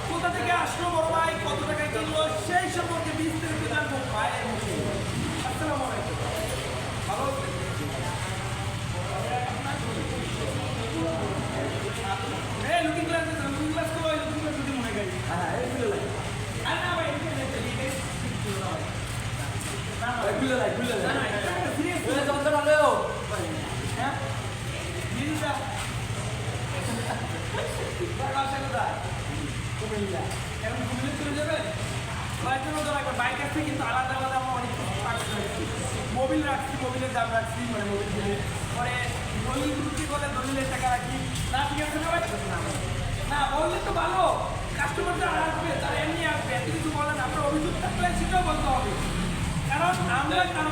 কোথা থেকে আসলো বড় ভাই, কত টাকায় কিনলো, সেই সম্পর্কে বিস্তারিত জানবো ভাইয়ের মুখে। আসসালামু আলাইকুম, ভালো আছেন? লুকিং গ্লাস লুকিং গ্লাস তো লুকিং গ্লাস যদি মনে করি হ্যাঁ এগুলো লাগে আর না ভাই এগুলো খুলে লাই না সিরিয়াস খুলে যন্ত্র ভালো হ্যাঁ জিনিসটা বাসা কোথায় কুমিল্লা, এখন কুমিল্লা চলে যাবে কয়েকজন তো লাগবে। বাইক আছে কিন্তু আলাদা আলাদা আমার অনেক কিছু রাখছি, মোবিল রাখছি, মোবিলের দাম রাখছি, মানে মোবিল দিলে পরে দলিল বিক্রি করে দলিলের টাকা রাখি না, ঠিক আছে না ভাই? না বললে তো ভালো, কাস্টমার যারা আসবে তারা এমনি আসবে, এত কিছু বলেন, আপনার অভিযোগ থাকলে সেটাও বলতে হবে, কারণ আমরা কারো